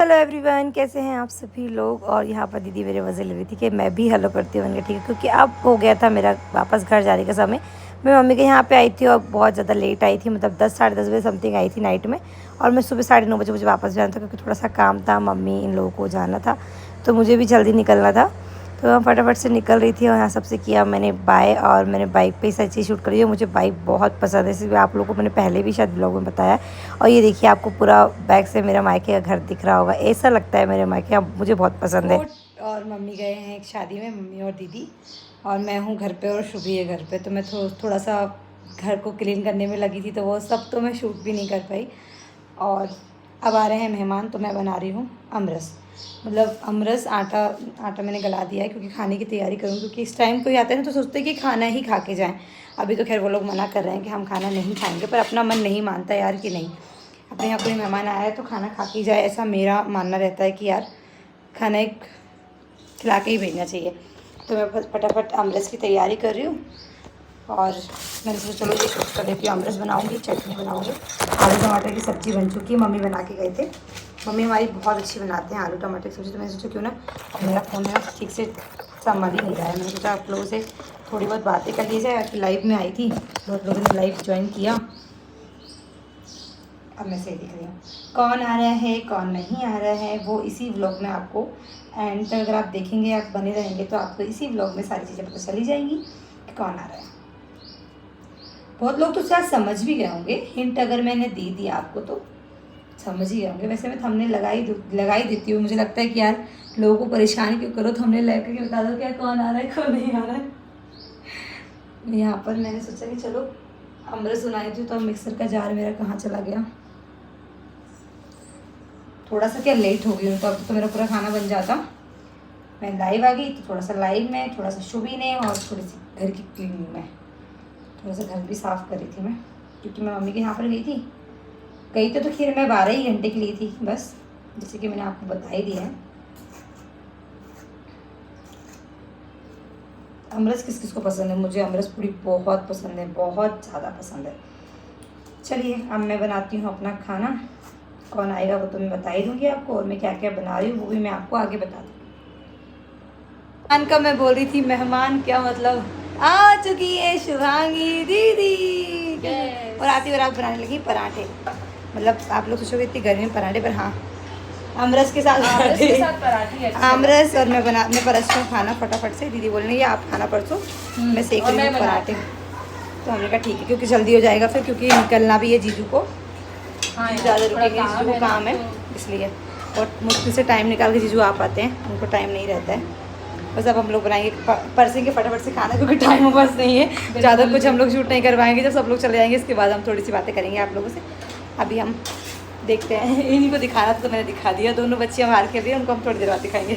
Hello everyone, कैसे हैं आप सभी लोग। और यहाँ पर दीदी मेरे मज़े ले रही थी कि मैं भी हेलो करती हूँ उनका, ठीक है, क्योंकि अब हो गया था मेरा वापस घर जाने का समय। मैं मम्मी के यहाँ पे आई थी और बहुत ज़्यादा लेट आई थी, मतलब 10 साढ़े 10 बजे समथिंग आई थी नाइट में। और मैं सुबह 9:30 बजे मुझे वापस जाना था, क्योंकि थोड़ा सा काम था, मम्मी इन लोगों को जाना था, तो मुझे भी जल्दी निकलना था। तो मैं फटाफट से निकल रही थी और यहाँ सबसे किया मैंने बाय। और मैंने बाइक पे सारी चीज़ शूट करी है। मुझे बाइक बहुत पसंद है, इसलिए आप लोगों को मैंने पहले भी शायद ब्लॉग में बताया। और ये देखिए, आपको पूरा बैक से मेरा मायके का घर दिख रहा होगा, ऐसा लगता है मेरे मायके, अब मुझे बहुत पसंद है। और मम्मी गए हैं एक शादी में, मम्मी और दीदी, और मैं हूँ घर पे और शुभी है घर पे। तो मैं थोड़ा सा घर को क्लीन करने में लगी थी, तो वो सब तो मैं शूट भी नहीं कर पाई। और अब आ रहे हैं मेहमान, तो मैं बना रही हूँ अमरस। मतलब अमरस आटा मैंने गला दिया है, क्योंकि खाने की तैयारी करूँ, क्योंकि इस टाइम कोई आता है ना तो सोचते हैं कि खाना ही खा के जाएं। अभी तो खैर वो लोग मना कर रहे हैं कि हम खाना नहीं खाएंगे, पर अपना मन नहीं मानता यार कि नहीं, अपने यहाँ कोई मेहमान आया है तो खाना खा के जाए, ऐसा मेरा मानना रहता है कि यार खाना एक खिला के ही भेजना चाहिए। तो मैं फटाफट अमरस की तैयारी कर रही हूँ। और मैंने सोचा चलो ये शूट कर देती हूँ, अमरस बनाऊँगी, चटनी बनाऊँगी। आलू टमाटर की सब्ज़ी बन चुकी है, मम्मी बना के गए थे। मम्मी हमारी बहुत अच्छी बनाते हैं आलू टमाटर की सब्ज़ी। तो मैंने सोचा क्यों ना, मेरा फ़ोन है ठीक से संभाल ही नहीं रहा है, मैंने सोचा आप लोगों से थोड़ी बहुत बातें कर ली जाए। लाइव में आई थी, बहुत लोगों ने लाइव ज्वाइन किया। अब मैं सही दिख रही हूँ, कौन आ रहा है कौन नहीं आ रहा है वो इसी व्लॉग में आपको एंड तक अगर आप देखेंगे, आप बने रहेंगे, तो आपको इसी व्लॉग में सारी चीज़ें पता चली जाएंगी कि कौन आ रहा है। बहुत लोग तो शायद समझ भी गए होंगे, हिंट अगर मैंने दे दिया आपको तो समझ ही गए होंगे। वैसे मैं थंबनेल लगा ही देती हूँ, मुझे लगता है कि यार लोगों को परेशान क्यों करो, थंबनेल लगा करके बता दो क्या कौन आ रहा है कौन नहीं आ रहा है। यहाँ पर मैंने सोचा कि चलो अमरस सुनाई थी, तो मिक्सर का जार मेरा कहाँ चला गया। थोड़ा सा क्या लेट हो गई हूँ, तो अब तो मेरा पूरा खाना बन जाता। मैं लाइव आ गई, तो थोड़ा सा लाइव में, थोड़ा सा शुभी ने, और थोड़ी सी घर की क्लीनिंग में, थोड़ा सा घर भी साफ़ करी थी मैं, क्योंकि मैं मम्मी के यहाँ पर गई तो खैर मैं 12 ही घंटे के लिए थी बस, जैसे कि मैंने आपको बता ही दिया है। अमरस किस किस को पसंद है, मुझे अमरस पूरी बहुत पसंद है, बहुत ज़्यादा पसंद है। चलिए अब मैं बनाती हूँ अपना खाना, कौन आएगा वो तो मैं बता ही दूँगी आपको, और मैं क्या क्या बना रही हूँ वो भी मैं आपको आगे बता दूँगी। मेहमान का मैं बोल रही थी, मेहमान क्या मतलब, आ चुकी है शुभांगी दीदी। और आती और आप बनाने लगी पराठे। मतलब आप लोग सोचोगे इतनी गर्मी में पराठे, पर हाँ अमरस के साथ पराठे, अमरस। और मैं परस रही हूँ खाना फटाफट से। दीदी बोल रही है आप खाना परसों, मैं सेक रही हूँ पराठे। तो हमने कहा ठीक है, क्योंकि जल्दी हो जाएगा फिर, क्योंकि निकलना भी है जीजू को, ज़्यादा रुकेंगे, जीजू को काम है इसलिए। और मुश्किल से टाइम निकाल के जीजू आ पाते हैं, उनको टाइम नहीं रहता है। बस अब हम लोग बनाएंगे परसेंगे फटाफट से खाना, क्योंकि टाइम बस नहीं है ज़्यादा कुछ हम लोग शूट नहीं करवाएंगे। जब सब लोग चले जाएंगे इसके बाद हम थोड़ी सी बातें करेंगे आप लोगों से। अभी हम देखते हैं, इन्हीं को दिखाना था तो मैंने दिखा दिया, दोनों बच्चे हमारे के लिए, उनको हम थोड़ी देर बाद दिखाएंगे।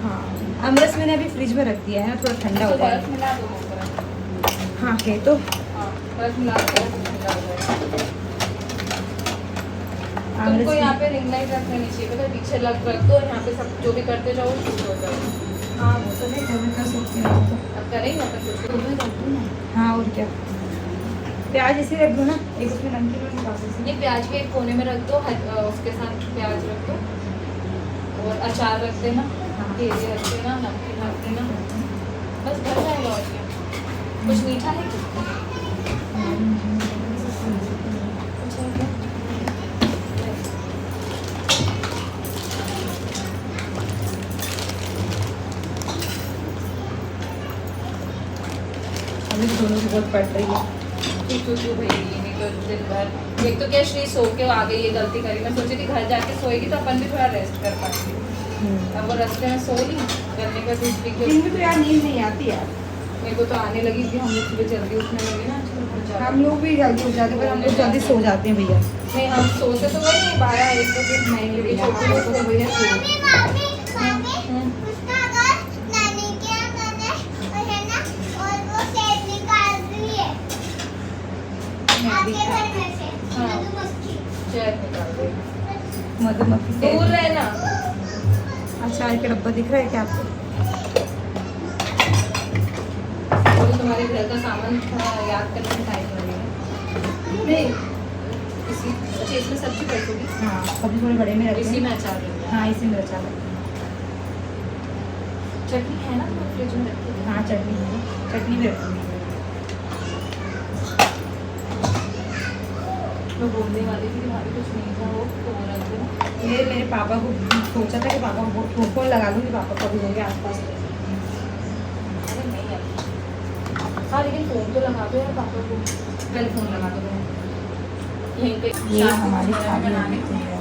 हाँ अमरस मैंने अभी फ्रिज में रख दिया है, थोड़ा ठंडा हो जाएगा। हाँ है तो तुमको यहाँ पे रिंग लाइट रख लेनी चाहिए, पता है, पीछे रख दो, यहाँ पे सब जो भी करते जाओ शूट हो जाओ। हाँ वो तो नहीं, घर में कर सकती हूँ तो। अब करेंगे कुछ। हाँ और क्या, प्याज इसे रख दो ना, एक उसमें नमकीन और निकाल दो। ये प्याज भी एक कोने में रख दो, उसके साथ प्याज रख दो, और अचार रख देना, केले रख देना, नमकीन रख देना, बस भर जाएगा। और क्या कुछ मीठा है क्या? अभी दोनों की बहुत पड़ रही है। नहीं तो दिन भर एक तो क्या श्री सो के आ गई, ये गलती करी। मैं सोची थी घर जाके सोएगी तो अपन भी थोड़ा रेस्ट कर पाएंगे, अब वो रास्ते में सो ली, गन्ने का दूध पी के। दिन में तो यार नींद नहीं आती यार, मेरे को तो आने लगी कि हम लोग सुबह जल्दी उठने लगे ना, हम लोग भी जल्दी उठ जाते, पर हम लोग जल्दी सो जाते हैं भैया। नहीं हम सोते तो वही 12-1 बजे, नहीं मेरी छोटी लोग तो भैया मधुमक्खी दूर रहना। अचार का डब्बा दिख रहा है क्या आपको? तो तुम्हारे घर का सामान थोड़ा याद करने में टाइम लगेगा। नहीं इसी अच्छा इसमें सब्जी बैठोगी? हाँ कभी थोड़े बड़े में रखते इसी हैं। में अचार रखना है। हाँ इसी में अचार रखते हैं। चटनी है ना तुम्हारे फ्रिज में रखी है? हाँ चटनी है, चटनी भी रखूँगी। मैं बोलने वाली थी कि भाभी कुछ नहीं था वो तो वो रख दो। ये मेरे पापा को सोचा था कि पापा को फोन लगा लूँगी, पापा कभी होंगे आसपास। अरे नहीं यार, हाँ लेकिन फ़ोन तो लगा दो यार पापा को, पहले फ़ोन लगा दो यहीं पे। ये हमारी थाली होती है।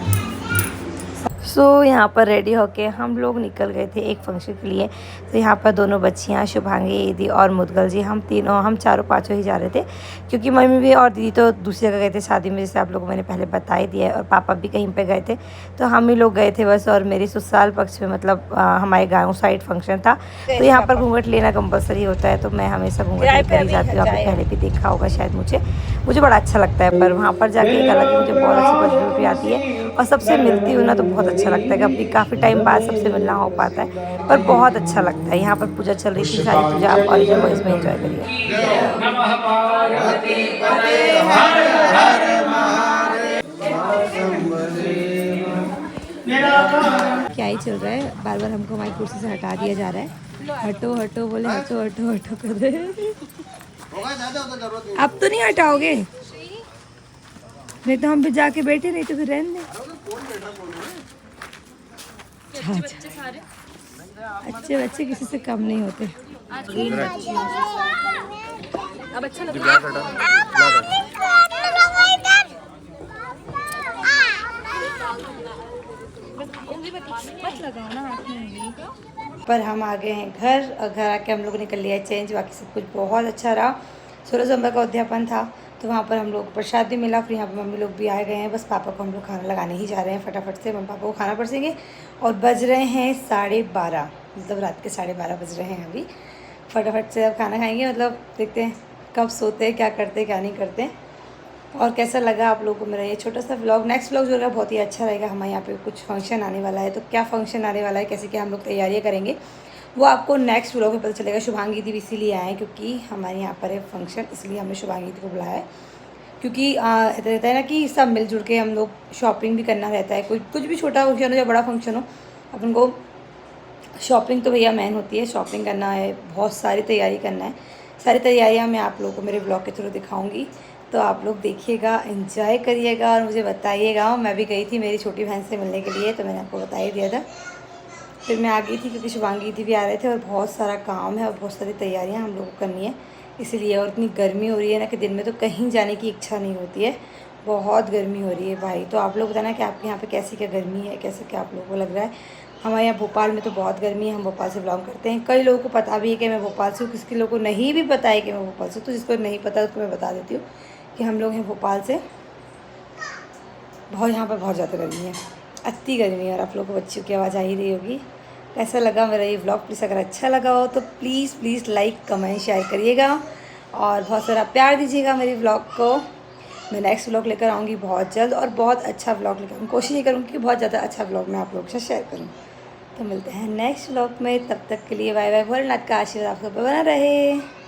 सो यहाँ पर रेडी होके हम लोग निकल गए थे एक फंक्शन के लिए। तो यहाँ पर दोनों बच्चियाँ शुभांगी, दीदी और मुदगल जी, हम चारों पाँचों ही जा रहे थे क्योंकि मम्मी भी और दीदी तो दूसरी जगह गए थे शादी में, जैसे आप लोगों को मैंने पहले बता ही दिया है, और पापा भी कहीं पे गए थे। तो हम ही लोग गए थे बस। और मेरी ससुराल पक्ष में मतलब हमारे गाँव साइड फंक्शन था, तो यहाँ पर घूंघट लेना कंपलसरी होता है। तो मैं हमेशा घूंघट लेकर ही जाती हूँ। आपने पहले भी देखा होगा शायद। मुझे बड़ा अच्छा लगता है, पर वहाँ पर जाके एक अलग ही मुझे बहुत अच्छी पॉजिटिविटी आती है, और सबसे मिलती हूँ ना तो बहुत अच्छा लगता है कि अभी काफ़ी टाइम बाद सबसे मिलना हो पाता है, पर बहुत अच्छा लगता है। यहाँ पर पूजा चल रही थी, सारी पूजा आप ओरिजिनल वॉइस में एंजॉय करिए। क्या ही चल रहा है, बार बार हमको हमारी कुर्सी से हटा दिया जा रहा है। हटो हटो बोले, हटो हटो हटो कर रहे हैं। अब तो नहीं हटाओगे? नहीं तो हम भी जाके बैठे, नहीं तो फिर रहने दे। अच्छे बच्चे किसी से कम नहीं होते। अब अच्छा लग रहा पर हम आ गए हैं घर, और घर आके हम लोग ने कर लिया चेंज। बाकी सब कुछ बहुत अच्छा रहा। 16 नवंबर का उद्यापन था, तो वहाँ पर हम लोग प्रसाद भी मिला। फिर यहाँ पर मम्मी लोग भी आए गए हैं। बस पापा को हम लोग खाना लगाने ही जा रहे हैं फटाफट से। मम्मी पापा को खाना परसेंगे, और बज रहे हैं 12:30, मतलब रात के 12:30 बज रहे हैं अभी। फटाफट से अब खाना खाएंगे, मतलब देखते हैं कब सोते हैं, क्या करते हैं क्या नहीं करते। और कैसा लगा आप लोगों को मेरा ये छोटा सा व्लॉग। नेक्स्ट व्लॉग जो होगा बहुत ही अच्छा रहेगा। हमारे यहाँ पे कुछ फंक्शन आने वाला है, तो क्या फंक्शन आने वाला है, कैसे क्या हम लोग तैयारियाँ करेंगे, वो आपको नेक्स्ट व्लॉग में पता चलेगा। शुभांगी दी भी इसीलिए आए हैं क्योंकि हमारे यहाँ पर है फंक्शन, इसलिए हमने शुभांगी दी को बुलाया है। क्योंकि ऐसा रहता है ना कि सब मिलजुल के हम लोग शॉपिंग भी करना रहता है। कुछ भी छोटा फंक्शन हो या बड़ा फंक्शन हो, अपन को शॉपिंग तो भैया मेन होती है। शॉपिंग करना है, बहुत सारी तैयारी करना है। सारी तैयारियाँ मैं आप लोगों को मेरे ब्लॉग के थ्रू दिखाऊंगी, तो आप लोग देखिएगा, एंजॉय करिएगा और मुझे बताइएगा। मैं भी गई थी मेरी छोटी बहन से मिलने के लिए, तो मैंने आपको बता ही दिया था। फिर मैं आ गई थी क्योंकि शुभांगी दी भी आ रहे थे, और बहुत सारा काम है और बहुत सारी तैयारियाँ हम लोग को करनी है इसलिए। और इतनी गर्मी हो रही है ना कि दिन में तो कहीं जाने की इच्छा नहीं होती है, बहुत गर्मी हो रही है भाई। तो आप लोग बताना कि आपके यहाँ पे कैसी क्या गर्मी है, कैसे क्या आप लोगों को लग रहा है। हमारे यहाँ भोपाल में तो बहुत गर्मी है। हम भोपाल से बिलोंग करते हैं। कई लोगों को पता भी है कि मैं भोपाल से हूँ, किसी लोगों को नहीं भी पता है कि मैं भोपाल से हूँ। तो जिसको नहीं पता उसको मैं बता देती हूँ कि हम लोग हैं भोपाल से। बहुत यहाँ पर बहुत ज़्यादा गर्मी है, अति गर्मी है। और आप लोगों को बच्चियों की आवाज़ आ ही रही होगी। कैसा लगा मेरा ये व्लॉग? प्लीज़ अगर अच्छा लगा हो तो प्लीज़ लाइक कमेंट शेयर करिएगा, और बहुत सारा प्यार दीजिएगा मेरे व्लॉग को। मैं नेक्स्ट व्लॉग लेकर आऊँगी बहुत जल्द, और बहुत अच्छा व्लॉग लेकर आऊँगी। कोशिश ये करूँगी कि बहुत ज़्यादा अच्छा व्लॉग मैं आप लोगों के साथ शेयर करूँ। तो मिलते हैं नेक्स्ट व्लॉग में, तब तक के लिए बाय बाय। भोलेनाथ का आशीर्वाद आप सब पर बना रहे।